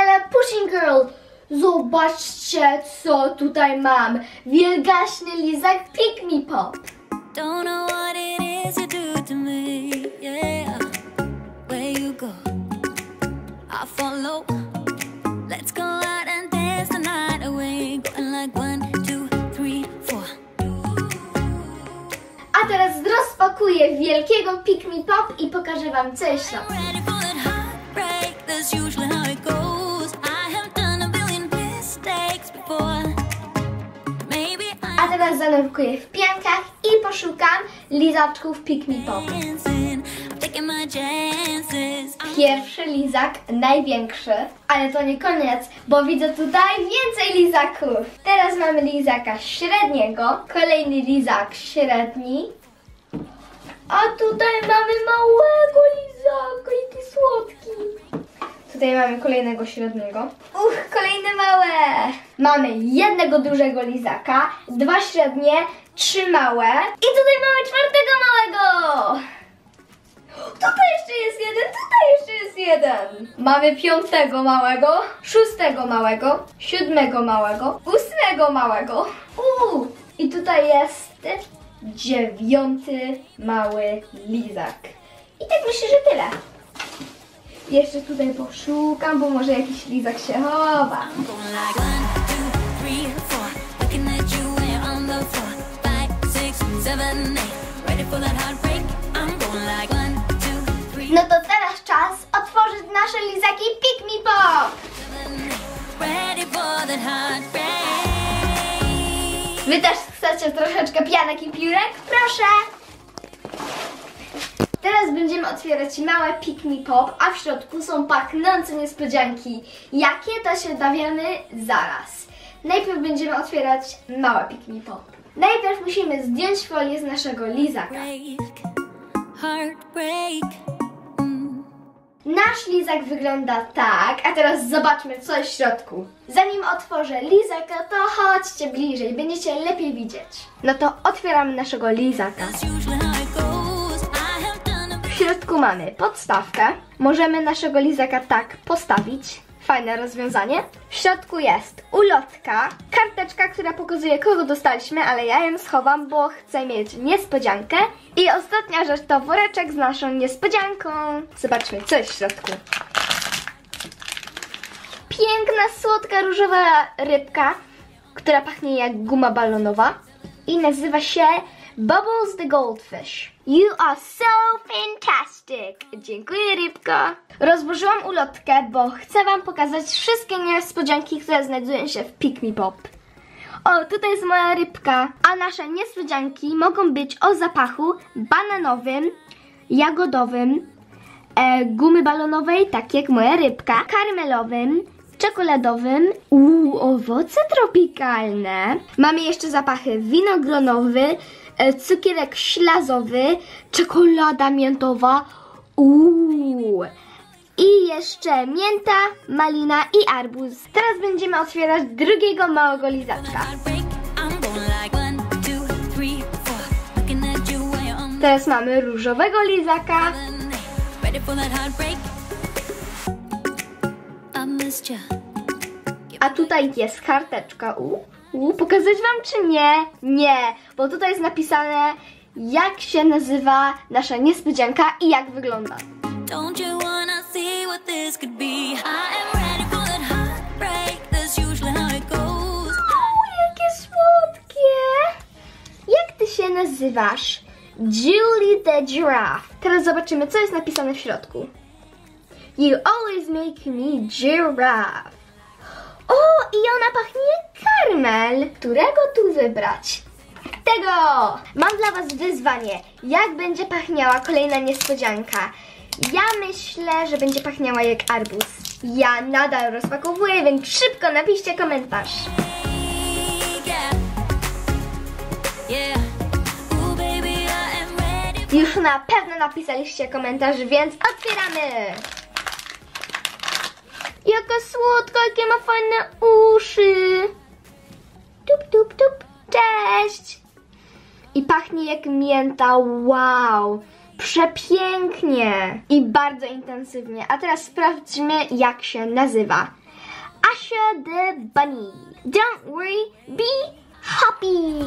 kanale Pushing Girl. Zobaczcie, co tutaj mam. Wielgaśny lizak Pick Me Pop. Don't know what it is you do to me, yeah. Where you go, I follow. Let's go out and dance the night away. Going like 1, 2, 3, 4. A teraz rozpakuję wielkiego Pick Me Pop i pokażę wam, co jest w środku. Ready for that heartbreak, that's usually how it goes. I have done a billion mistakes before. Maybe A teraz zanurkuję w piankach i poszukam lizaczków Pick Me Pop. I'm taking my chances. Pierwszy lizak, największy, ale to nie koniec, bo widzę tutaj więcej lizaków. Teraz mamy lizaka średniego, kolejny lizak średni, a tutaj mamy małego lizaka, jaki słodki. Tutaj mamy kolejnego średniego. Kolejne małe. Mamy jednego dużego lizaka, 2 średnie, 3 małe i tutaj mamy 4 małego. Tutaj jeszcze jest jeden, tutaj jeszcze jest jeden. Mamy 5 małego, 6 małego, 7 małego, 8 małego. I tutaj jest 9 mały lizak. I tak myślę, że tyle. Jeszcze tutaj poszukam, bo może jakiś lizak się chowa. I'm going like 1, 2, 3, 4. Looking at you when you're on the floor. 5, 6, 7, 8. Ready for that heartbreak. I'm going like 1, 2, 3, No to teraz czas otworzyć nasze lizaki Pick Me Pop. 7, 8. Ready for that heartbreak. Wy też chcecie troszeczkę pianek i piórek? Proszę! Teraz będziemy otwierać małe Pick Me Pop, a w środku są pachnące niespodzianki. Jakie, to się dowiemy zaraz. Najpierw będziemy otwierać małe Pick Me Pop. Najpierw musimy zdjąć folię z naszego lizaka. Heartbreak. Nasz lizak wygląda tak, a teraz zobaczmy, co jest w środku. Zanim otworzę lizaka, to chodźcie bliżej, będziecie lepiej widzieć. No to otwieramy naszego lizaka. That's usually how it goes. I have done a W środku mamy podstawkę. Możemy naszego lizaka tak postawić. Fajne rozwiązanie. W środku jest ulotka, karteczka, która pokazuje, kogo dostaliśmy, ale ja ją schowam, bo chcę mieć niespodziankę. I ostatnia rzecz to woreczek z naszą niespodzianką. Zobaczmy, co jest w środku. Piękna, słodka, różowa rybka, która pachnie jak guma balonowa i nazywa się Bubbles the Goldfish. You are so fantastic! Dziękuję, rybko! Rozłożyłam ulotkę, bo chcę wam pokazać wszystkie niespodzianki, które znajdują się w Pick Me Pop. O, tutaj jest moja rybka, a nasze niespodzianki mogą być o zapachu bananowym, jagodowym, gumy balonowej, tak jak moja rybka, karmelowym, czekoladowym, owoce tropikalne. Mamy jeszcze zapachy winogronowy, cukierek ślazowy, czekolada miętowa, i jeszcze mięta, malina i arbuz. Teraz będziemy otwierać drugiego małego lizaczka. heartbreak. I'm going like 1, 2, 3, 4. Looking at you when you're on Teraz mamy różowego lizaka. the ready for that heartbreak. I missed you. A tutaj jest karteczka. Pokazać wam czy nie? Nie, bo tutaj jest napisane, jak się nazywa nasza niespodzianka i jak wygląda. Don't you wanna see what this could be? I am ready for that heartbreak. That's usually how it goes. Jakie słodkie! Jak ty się nazywasz? Julie the Giraffe. Teraz zobaczymy, co jest napisane w środku. You always make me giraffe. O, i ona pachnie jak karmel. Którego tu wybrać? Tego! Mam dla was wyzwanie. Jak będzie pachniała kolejna niespodzianka? Ja myślę, że będzie pachniała jak arbuz. Ja nadal rozpakowuję, więc szybko napiszcie komentarz. Yeah. Yeah. Ooh, baby, I am ready. Już na pewno napisaliście komentarz, więc otwieramy! Jaka słodka, jakie ma fajne uszy! Tup, tup, tup. Cześć! I pachnie jak mięta, wow! Przepięknie! I bardzo intensywnie. A teraz sprawdźmy, jak się nazywa. Asha the Bunny. Don't worry, be happy.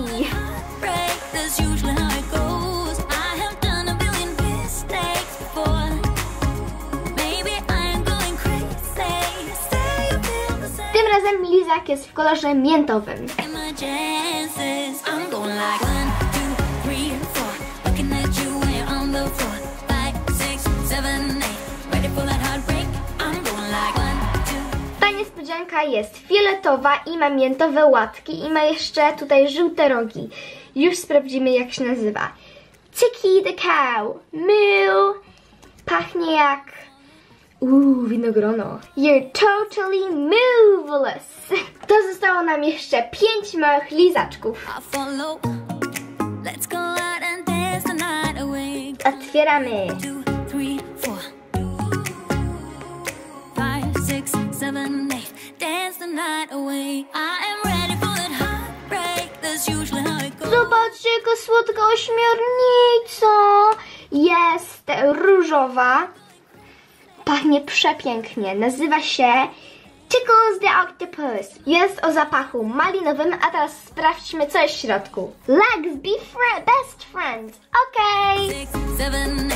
Break, that's usually how it goes. I have done a billion mistakes before. Maybe I'm going crazy. Say you feel the same. Tym razem lizak jest w kolorze miętowym. In my chances, I'm going like 1, 2, 3, 4. Looking at you when you're on the floor. 5, 6, 7, 8. Ready for that heartbreak? I'm going like 1, 2. Ta niespodzianka jest fioletowa i ma miętowe łatki i ma jeszcze tutaj żółte rogi. Już sprawdzimy, jak się nazywa. Tiki the Cow. Moo. Pachnie jak... winogrono. You're totally moveless. To zostało nam jeszcze 5 małych lizaczków. I follow. Let's go out and dance the night away. Otwieramy. 2, 3, 4. 5, 6, 7, 8. Dance the night away. I am ready for that heartbreak. That's usually how it goes. Zobaczcie, jaka słodka ośmiornica. Jest różowa. Pachnie przepięknie. Nazywa się Tickles the Octopus. Jest o zapachu malinowym, a teraz sprawdźmy, co jest w środku. Legs be best friends. Okej. 6, 7, 8.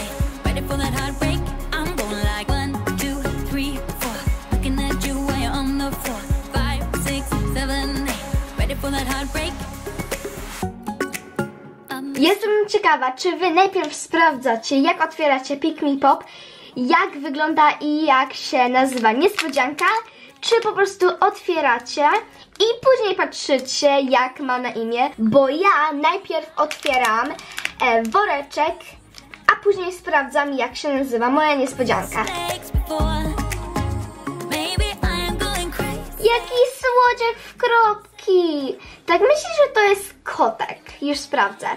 Ready for that heartbreak? I'm going like 1, 2, 3, 4. Looking at you while you're on the floor. 5, 6, 7, 8. Ready for that heartbreak? Jestem ciekawa, czy wy najpierw sprawdzacie, jak otwieracie Pick Me Pop, jak wygląda i jak się nazywa niespodzianka, czy po prostu otwieracie i później patrzycie, jak ma na imię, bo ja najpierw otwieram woreczek, a później sprawdzam, jak się nazywa moja niespodzianka. Mistakes before. Maybe I am going crazy. Jaki słodziak w kropki! Tak myślę, że to jest kotek. Już sprawdzę.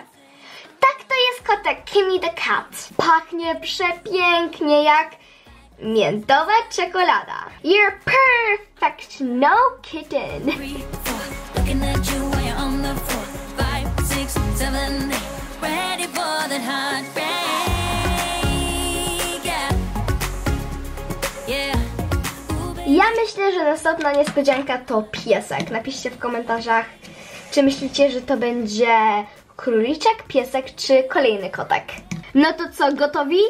Tak, to jest kotek Kimmy the Cat. Pachnie przepięknie jak miętowa czekolada. You're perfect, no kitten. 3, 4. Looking at you while you're on the floor. 5, 6, 7, 8. Ready for that heartbreak? Yeah. Yeah. Ooh, baby. Ja myślę, że następna niespodzianka to piesek. Napiszcie w komentarzach, czy myślicie, że to będzie króliczek, piesek czy kolejny kotek. No to co, gotowi?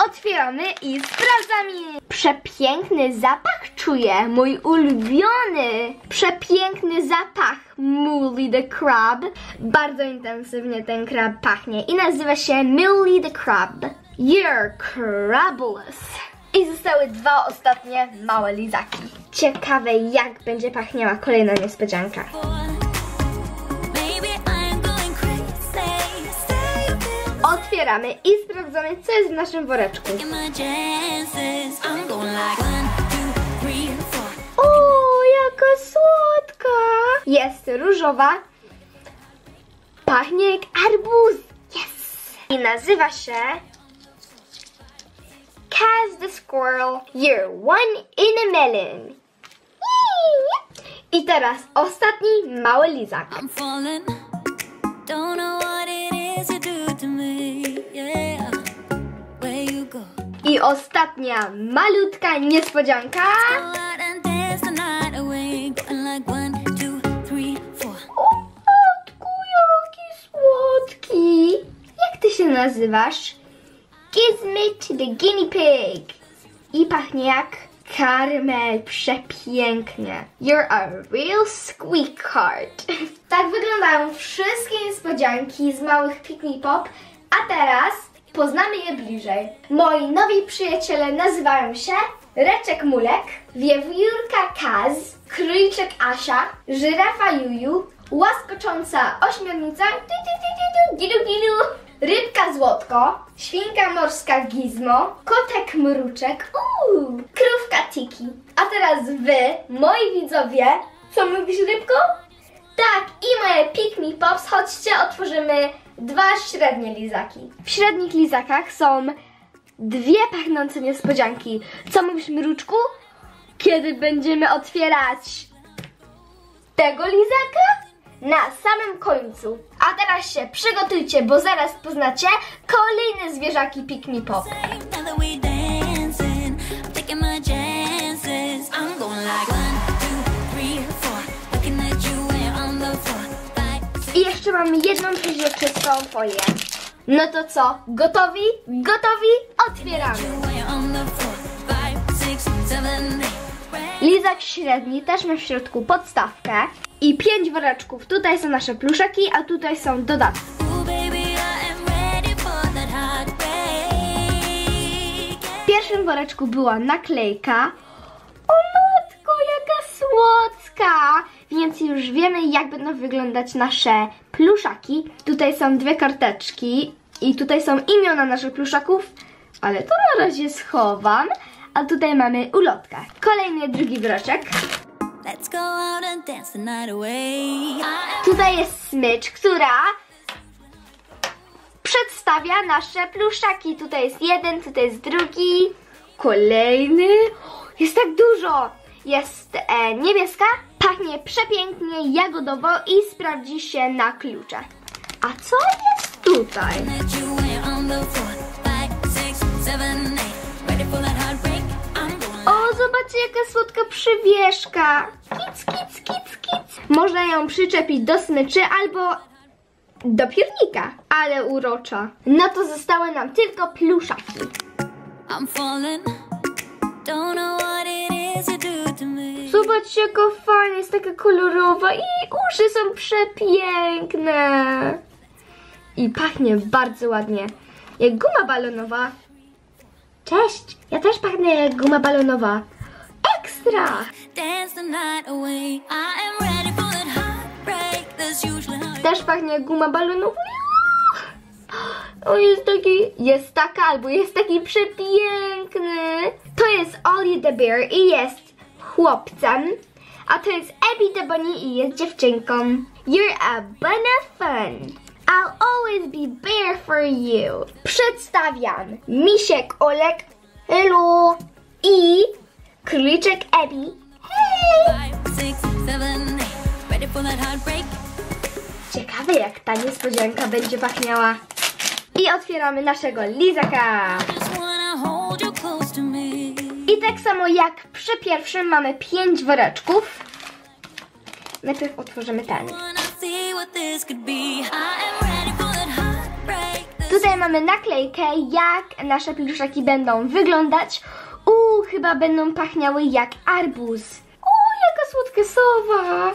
Otwieramy i sprawdzamy. Przepiękny zapach czuję, mój ulubiony. Przepiękny zapach Mully the Crab. Bardzo intensywnie ten krab pachnie i nazywa się Mully the Crab. You're crabulous. I zostały 2 ostatnie małe lizaki. Ciekawe, jak będzie pachniała kolejna niespodzianka. Maybe I am going crazy. Say you feel Otwieramy i sprawdzamy, co jest w naszym woreczku. in my chances. I'm going like 1, 2, 3, 4. O, jaka słodka! Jest różowa. Pachnie jak arbuz. Yes! I nazywa się Kaz the Squirrel. You're one in a melon. I teraz ostatni mały lizak. I'm falling. Don't know what it is you do to me. Yeah. Where you go? I ostatnia malutka niespodzianka. Go out and dance the night away. Going like 1, 2, 3, 4. O, matku, jaki słodki. Jak ty się nazywasz? Gizmit the Guinea Pig. I pachnie jak karmel, przepięknie. You're a real squeakheart. Tak wyglądają wszystkie niespodzianki z małych Pick Me Pop, a teraz poznamy je bliżej. Moi nowi przyjaciele nazywają się Reczek Mulek, Wiewiórka Kaz, Króliczek Asia, Żyrafa Juju, Łaskocząca Ośmiornica, gilu gilu, Rybka Złotko, Świnka Morska Gizmo, Kotek Mruczek, Krówka Tiki. A teraz wy, moi widzowie, co mówisz, Rybko? Tak, i moje Pick Me Pops, chodźcie, otworzymy 2 średnie lizaki. W średnich lizakach są 2 pachnące niespodzianki. Co mówisz, Mruczku? Kiedy będziemy otwierać tego lizaka? Na samym końcu. A teraz się przygotujcie, bo zaraz poznacie kolejne zwierzaki Pick Me Pop. Now that we dancing, I'm taking my chances. I'm going like 1, 2, jeszcze mamy jedną przeźroczystą folię. No to co? Gotowi? Gotowi? Otwieramy! Lizak średni też ma w środku podstawkę i 5 woreczków. Tutaj są nasze pluszaki, a tutaj są dodatki. W pierwszym woreczku była naklejka. O matko, jaka słodka! Więc już wiemy, jak będą wyglądać nasze pluszaki. Tutaj są 2 karteczki i tutaj są imiona naszych pluszaków, ale to na razie schowam. A tutaj mamy ulotkę. Kolejny drugi woreczek. Tutaj jest smycz, która przedstawia nasze pluszaki. Tutaj jest jeden, tutaj jest drugi. Kolejny. Jest tak dużo. Jest niebieska, pachnie przepięknie, jagodowo i sprawdzi się na klucze. A co jest tutaj? O, zobaczcie, jaka słodka przywieszka. Kic, kic, kic, kic. Można ją przyczepić do smyczy albo do piernika. Ale urocza. No to zostały nam tylko pluszaki. Zobaczcie, jaka fajna, jest taka kolorowa i uszy są przepiękne. I pachnie bardzo ładnie. Jak guma balonowa. Cześć, ja też pachnę jak guma balonowa. Ekstra! Też pachnie jak guma balonowa. O, jest taka albo jest taki przepiękny. To jest Ollie the Bear i jest chłopcem. A to jest Abby the Bunny i jest dziewczynką. You're a bunny fun. I'll always be bear for you. Przedstawiam misiek Olek, hello, i króliczek Abby, hej. Ciekawe, jak ta niespodzianka będzie pachniała. I otwieramy naszego lizaka. I tak samo jak przy pierwszym mamy 5 woreczków. Najpierw otworzymy ten. Tutaj mamy naklejkę, jak nasze pluszaki będą wyglądać. Chyba będą pachniały jak arbuz. Jaka słodka sowa.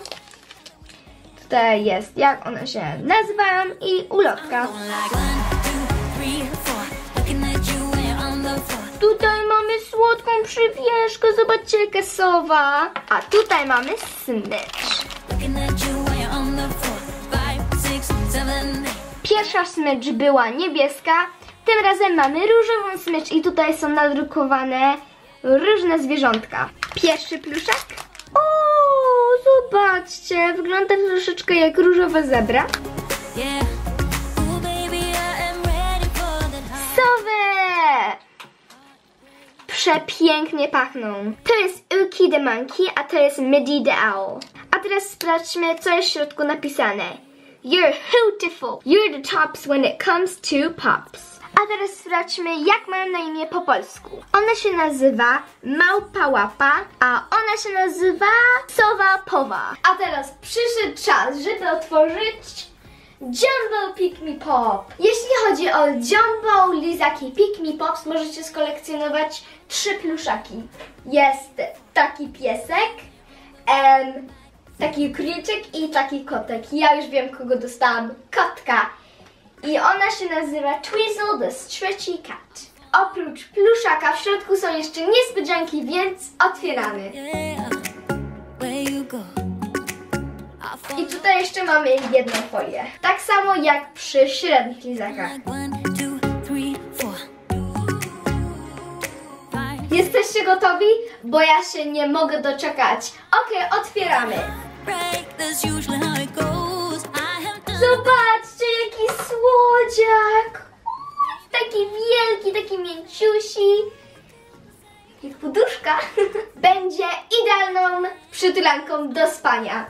Tutaj jest, jak one się nazywają i ulotka. Tutaj mamy słodką przywieszkę, zobaczcie, jaka sowa. A tutaj mamy smycz. Pierwsza smycz była niebieska, tym razem mamy różową smycz i tutaj są nadrukowane różne zwierzątka. Pierwszy pluszak. Zobaczcie, wygląda troszeczkę jak różowa zebra. Sowe! Przepięknie pachną. To jest Uki the Monkey, a to jest Middy the Owl. A teraz sprawdźmy, co jest w środku napisane. You're beautiful. You're the tops when it comes to pops. A teraz sprawdźmy, jak mają na imię po polsku. Ona się nazywa Małpa Łapa, a ona się nazywa Sowa Powa. A teraz przyszedł czas, żeby otworzyć Jumbo Pick Me Pop. Jeśli chodzi o Jumbo Lizaki Pick Me Pops, możecie skolekcjonować 3 pluszaki. Jest taki piesek, taki króliczek i taki kotek. Ja już wiem, kogo dostałam. Kotka. I ona się nazywa Twizzle the Stretchy Cat. Oprócz pluszaka w środku są jeszcze niespodzianki, więc otwieramy. I tutaj jeszcze mamy jedną folię. Tak samo jak przy średnich lizakach. Jesteście gotowi? Bo ja się nie mogę doczekać. Okej, otwieramy. Zobaczcie, jaki słodziak. Taki wielki, taki mięciusi. Jak poduszka. Będzie idealną przytulanką do spania.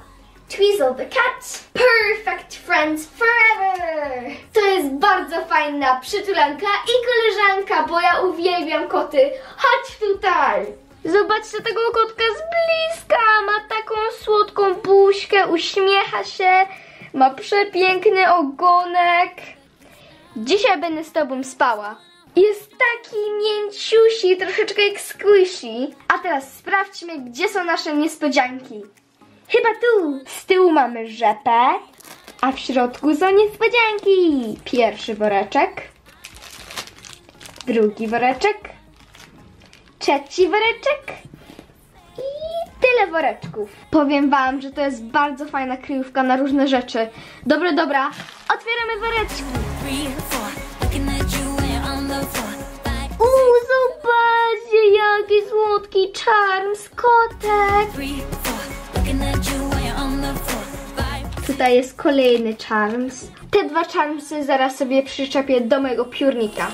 Twizzle the Cat, perfect friends forever. To jest bardzo fajna przytulanka i koleżanka, bo ja uwielbiam koty. Chodź tutaj. Zobaczcie tego kotka z bliska. Ma taką słodką buźkę, uśmiecha się. Ma przepiękny ogonek. Dzisiaj będę z tobą spała. Jest taki mięciusi, troszeczkę jak squishy. A teraz sprawdźmy, gdzie są nasze niespodzianki. Chyba tu. Z tyłu mamy rzepę, a w środku są niespodzianki. Pierwszy woreczek. Drugi woreczek. Trzeci woreczek. I tyle woreczków. Powiem wam, że to jest bardzo fajna kryjówka na różne rzeczy. Dobra, otwieramy woreczki. Zobaczcie, jaki słodki Charms kotek. Tutaj jest kolejny Charms. Te dwa Charmsy zaraz sobie przyczepię do mojego piórnika.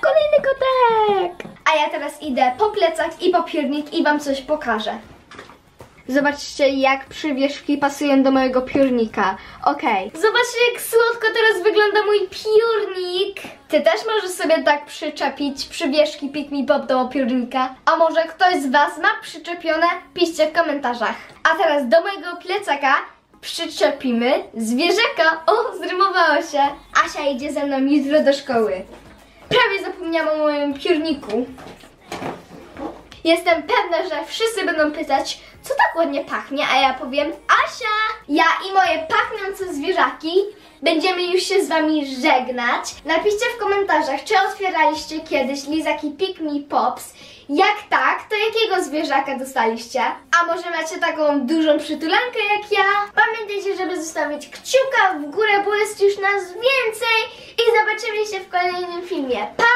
Kolejny kotek! A ja teraz idę po plecak i po piórnik i wam coś pokażę. Zobaczcie, jak przywieszki pasują do mojego piórnika. Okej. Zobaczcie, jak słodko teraz wygląda mój piórnik. Ty też możesz sobie tak przyczepić przywieszki Pick Me Pop do piórnika. A może ktoś z was ma przyczepione? Piszcie w komentarzach. A teraz do mojego plecaka przyczepimy zwierzaka. O, zrymowało się. Asia idzie ze mną jutro do szkoły. Prawie zapomniałam o moim piórniku. Jestem pewna, że wszyscy będą pytać, co tak ładnie pachnie, a ja powiem: Asia! Ja i moje pachnące zwierzaki będziemy już się z wami żegnać. Napiszcie w komentarzach, czy otwieraliście kiedyś lizaki Pick Me Pops. Jak tak, to jakiego zwierzaka dostaliście? A może macie taką dużą przytulankę jak ja? Pamiętajcie, żeby zostawić kciuka w górę, bo jest już nas więcej i zobaczymy się w kolejnym filmie. Pa!